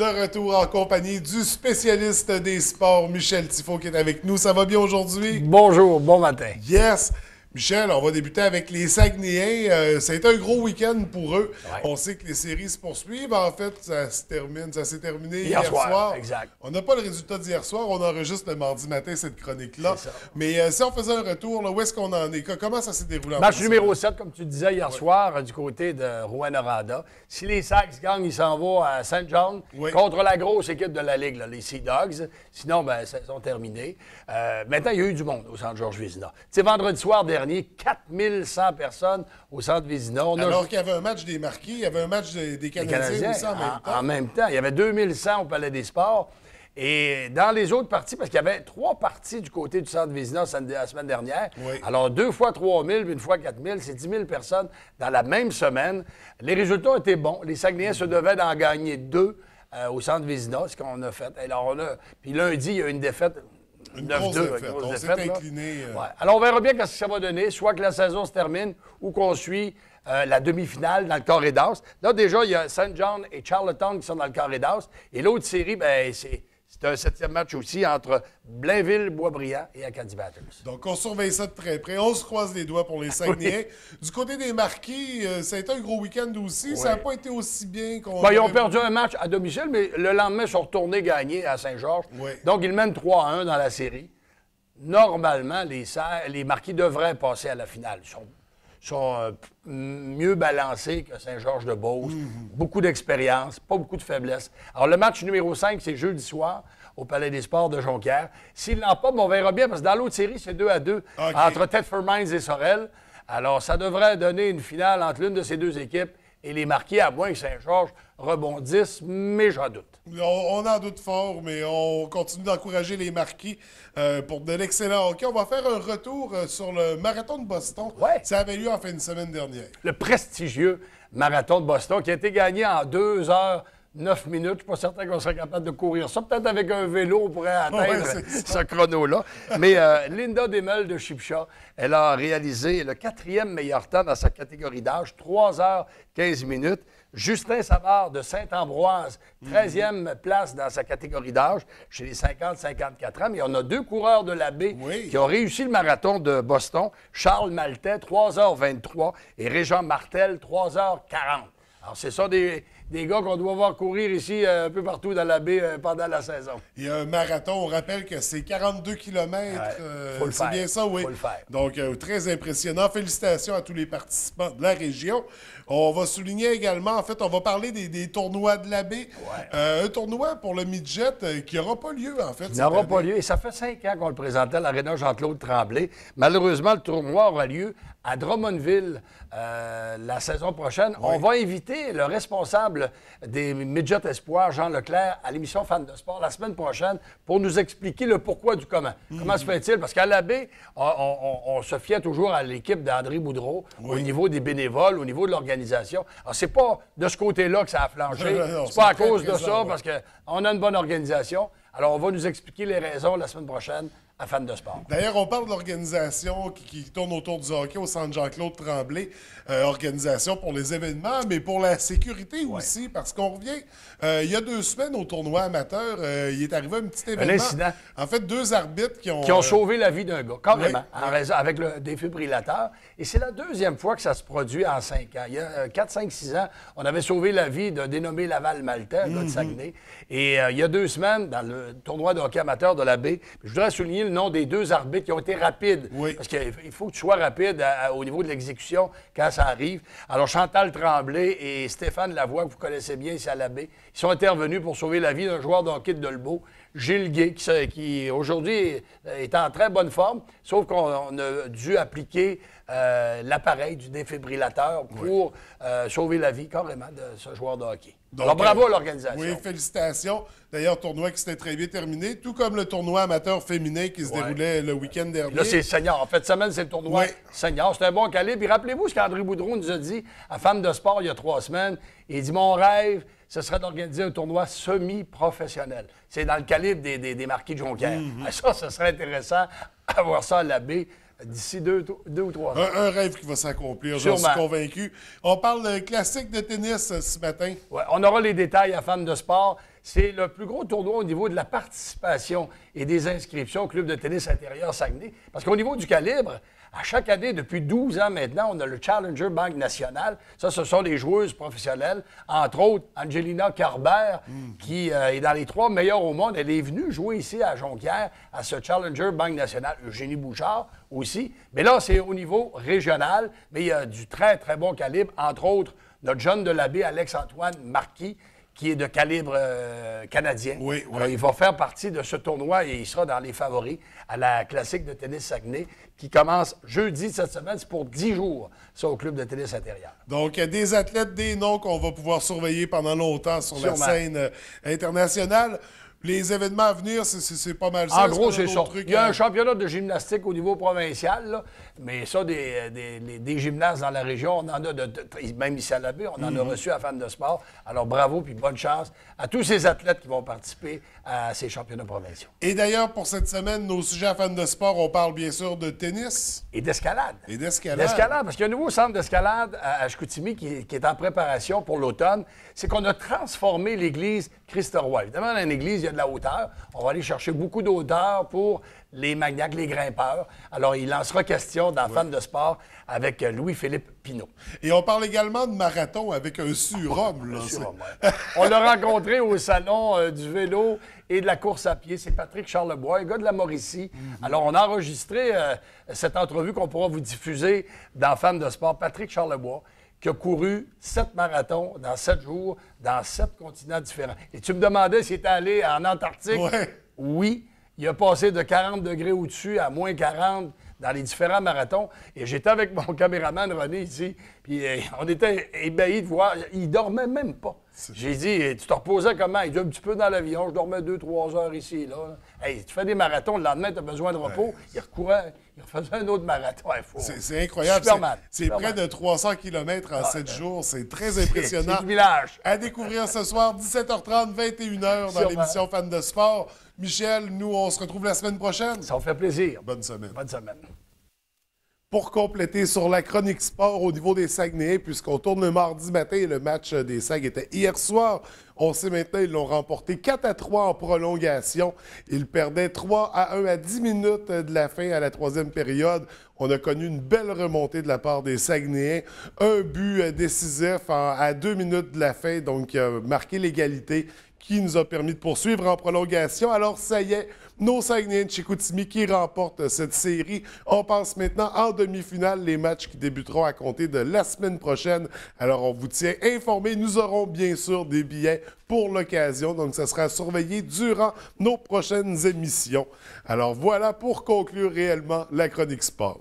De retour en compagnie du spécialiste des sports, Michel Tifo, qui est avec nous. Ça va bien aujourd'hui? Bonjour, bon matin. Yes! Michel, on va débuter avec les Saguenayens. Ça a été un gros week-end pour eux. Ouais. On sait que les séries se poursuivent. En fait, ça s'est terminé Hier hier soir. exact. On n'a pas le résultat d'hier soir. On enregistre le mardi matin cette chronique-là. C'est ça. Mais si on faisait un retour, là, où est-ce qu'on en est? Comment ça s'est déroulé? Match numéro 7, comme tu disais hier soir, du côté de Rouyn-Noranda. Si les Sags gagnent, ils s'en vont à Saint John contre la grosse équipe de la Ligue, là, les Sea Dogs. Sinon, ben, saison terminée. Maintenant, il y a eu du monde au centre Georges Vézina. Tu sais, vendredi soir dernier, 4100 personnes au centre Vézina. Alors qu'il y avait un match des Marquis, il y avait un match des Canadiens aussi en même temps. En même temps, il y avait 2100 au Palais des Sports. Et dans les autres parties, parce qu'il y avait 3 parties du côté du centre Vézina la semaine dernière. Oui. Alors, 2 fois 3 000, puis 1 fois 4 000, c'est 10 000 personnes dans la même semaine. Les résultats étaient bons. Les Saguenayens se devaient d'en gagner 2 au centre Vézina, ce qu'on a fait. Alors, puis lundi, il y a une défaite. Une grosse défaite. On s'est incliné. Ouais. Alors, on verra bien ce que ça va donner, soit que la saison se termine ou qu'on suit la demi-finale dans le carré d'as. Là, déjà, il y a Saint John et Charlottetown qui sont dans le carré d'as. Et l'autre série, ben, c'est un 7e match aussi entre Blainville, Boisbriand et Acadie Batters. Donc, on surveille ça de très près. On se croise les doigts pour les Saguenayens. Du côté des Marquis, ça a été un gros week-end aussi. Ça n'a pas été aussi bien qu'on... Ben, ils ont perdu un match à domicile, mais le lendemain, ils sont retournés gagner à Saint-Georges. Oui. Donc, ils mènent 3-1 dans la série. Normalement, les Marquis devraient passer à la finale. Ils sont mieux balancés que Saint-Georges-de-Beauce. Beaucoup d'expérience, pas beaucoup de faiblesse. Alors, le match numéro 5, c'est jeudi soir au Palais des Sports de Jonquière. S'ils n'en pas, on verra bien, parce que dans l'autre série, c'est 2-2 entre Thetford Mines et Sorel. Alors, ça devrait donner une finale entre l'une de ces deux équipes et les Marquis, à moins que Saint-Georges rebondisse, mais j'en doute. On en doute fort, mais on continue d'encourager les Marquis pour de l'excellent hockey. On va faire un retour sur le marathon de Boston. Ouais. Ça avait lieu en fin de semaine dernière. Le prestigieux marathon de Boston qui a été gagné en 2 heures 9 minutes. Je ne suis pas certain qu'on serait capable de courir ça. Peut-être avec un vélo, on pourrait atteindre ce chrono-là. Mais Linda Demel de Chipcha, elle a réalisé le 4e meilleur temps dans sa catégorie d'âge, 3 heures 15 minutes. Justin Savard de Saint-Ambroise, 13e place dans sa catégorie d'âge, chez les 50-54 ans. Mais on a 2 coureurs de la baie qui ont réussi le marathon de Boston. Charles Maltais, 3h23, et Régent Martel, 3h40. Alors, c'est ça des gars qu'on doit voir courir ici un peu partout dans la baie pendant la saison. Il y a un marathon, on rappelle que c'est 42 km. C'est bien ça, oui. Faut le faire. Donc, très impressionnant. Félicitations à tous les participants de la région. On va souligner également, en fait, on va parler des tournois de la baie. Un tournoi pour le midget qui n'aura pas lieu, en fait. Il n'aura pas lieu. Et ça fait 5 ans qu'on le présentait à l'Aréna Jean-Claude Tremblay. Malheureusement, le tournoi aura lieu à Drummondville la saison prochaine. On va inviter le responsable des midgets espoirs, Jean Leclerc, à l'émission Fans de sport la semaine prochaine pour nous expliquer le pourquoi du comment. Comment se fait-il? Parce qu'à la baie, on se fiait toujours à l'équipe d'André Boudreau au niveau des bénévoles, au niveau de l'organisation. Alors, c'est pas de ce côté-là que ça a flanché. C'est pas à cause de ça, parce qu'on a une bonne organisation. Alors, on va nous expliquer les raisons la semaine prochaine à Fans de sport. D'ailleurs, on parle de l'organisation qui tourne autour du hockey au centre Jean-Claude Tremblay. Organisation pour les événements, mais pour la sécurité aussi, parce qu'on revient. Il y a 2 semaines au tournoi amateur, il est arrivé un petit événement. Un incident. En fait, 2 arbitres qui ont sauvé la vie d'un gars, carrément, en raison, avec le défibrillateur. Et c'est la 2e fois que ça se produit en 5 ans. Il y a 4, 5, 6 ans, on avait sauvé la vie d'un dénommé Laval Maltais, un gars de Saguenay. Et il y a 2 semaines, dans le tournoi de hockey amateur de la baie, je voudrais souligner le nom des 2 arbitres qui ont été rapides. Parce qu'il faut que tu sois rapide au niveau de l'exécution quand ça arrive. Alors, Chantal Tremblay et Stéphane Lavoie, que vous connaissez bien ici à la baie, ils sont intervenus pour sauver la vie d'un joueur de hockey de Dolbeau, Gilles Gay, qui aujourd'hui est en très bonne forme, sauf qu'on a dû appliquer l'appareil du défibrillateur pour sauver la vie carrément de ce joueur de hockey. Donc, alors, bravo à l'organisation. Oui, félicitations. D'ailleurs, tournoi qui s'était très bien terminé, tout comme le tournoi amateur féminin qui se déroulait le week-end dernier. Là, c'est senior. En fait, semaine, c'est le tournoi senior. C'est un bon calibre. Et rappelez-vous ce qu'André Boudreau nous a dit à Femmes de sport il y a 3 semaines. Il dit, mon rêve, ce serait d'organiser un tournoi semi-professionnel. C'est dans le calibre des Marquis de Jonquière. Ça, ce serait intéressant à voir ça à la baie d'ici 2 ou 3 ans. Un rêve qui va s'accomplir, j'en suis convaincu. On parle classique de tennis ce matin. Ouais, on aura les détails à Femmes de sport. c'est le plus gros tournoi au niveau de la participation et des inscriptions au Club de tennis intérieur Saguenay. Parce qu'au niveau du calibre, à chaque année, depuis 12 ans maintenant, on a le Challenger Banque Nationale. Ça, ce sont des joueuses professionnelles. Entre autres, Angelina Kerber, qui est dans les 3 meilleurs au monde. Elle est venue jouer ici à Jonquière, à ce Challenger Banque Nationale. Eugénie Bouchard aussi. Mais là, c'est au niveau régional. Mais il y a du très, très bon calibre. Entre autres, notre jeune de l'abbé, Alex-Antoine Marquis, qui est de calibre canadien. Oui. Alors, il va faire partie de ce tournoi et il sera dans les favoris à la classique de tennis Saguenay qui commence jeudi cette semaine. C'est pour 10 jours, ça, au Club de tennis intérieur. Donc, des athlètes, des noms qu'on va pouvoir surveiller pendant longtemps sur la scène internationale. Les événements à venir, c'est pas mal ça. En gros, c'est ça. Il y a un championnat de gymnastique au niveau provincial, là, mais ça, des gymnases dans la région, on en a, même ici à la baie, on en a reçu à Fans de sport. Alors, bravo puis bonne chance à tous ces athlètes qui vont participer à ces championnats provinciaux. Et d'ailleurs, pour cette semaine, nos sujets à Fans de sport, on parle bien sûr de tennis. Et d'escalade. Et d'escalade. D'escalade, parce qu'il y a un nouveau centre d'escalade à Chicoutimi qui est en préparation pour l'automne. C'est qu'on a transformé l'église Christ-Roi. Évidemment, dans l'église, il y a de la hauteur. On va aller chercher beaucoup d'hauteur pour les maniaques, les grimpeurs. Alors, il en sera question dans Fans de sport avec Louis-Philippe Pinault. Et on parle également de marathon avec un surhomme. On l'a rencontré au salon du vélo et de la course à pied. C'est Patrick Charlebois, un gars de la Mauricie. Alors, on a enregistré cette entrevue qu'on pourra vous diffuser dans Fans de sport. Patrick Charlebois, qui a couru 7 marathons dans 7 jours, dans 7 continents différents. Et tu me demandais s'il était allé en Antarctique. Ouais. Oui. Il a passé de 40 degrés au-dessus à moins 40 dans les différents marathons. Et j'étais avec mon caméraman René ici, puis on était ébahis de voir. Il dormait même pas. J'ai dit, tu te reposais comment? Il dit, un petit peu dans l'avion, je dormais 2-3 heures ici, là. Hey, tu fais des marathons, le lendemain, tu as besoin de repos. Ouais. Il recourait, il refaisait un autre marathon. C'est incroyable. C'est près de 300 km en 7 jours. C'est très impressionnant. C'est le village. À découvrir ce soir, 17h30, 21h dans l'émission Fans de sport. Michel, nous, on se retrouve la semaine prochaine. Ça me fait plaisir. Bonne semaine. Bonne semaine. Pour compléter sur la chronique sport au niveau des Saguenayens, puisqu'on tourne le mardi matin et le match des Sags était hier soir, on sait maintenant ils l'ont remporté 4-3 en prolongation. Ils perdaient 3-1 à 10 minutes de la fin à la 3e période. On a connu une belle remontée de la part des Saguenayens. Un but décisif à 2 minutes de la fin, donc marqué l'égalité qui nous a permis de poursuivre en prolongation. Alors, ça y est, nos Saguenayens de Chicoutimi qui remportent cette série. On passe maintenant en demi-finale, les matchs qui débuteront à compter de la semaine prochaine. Alors, on vous tient informés. Nous aurons bien sûr des billets pour l'occasion, donc ça sera surveillé durant nos prochaines émissions. Alors, voilà pour conclure réellement la chronique sport.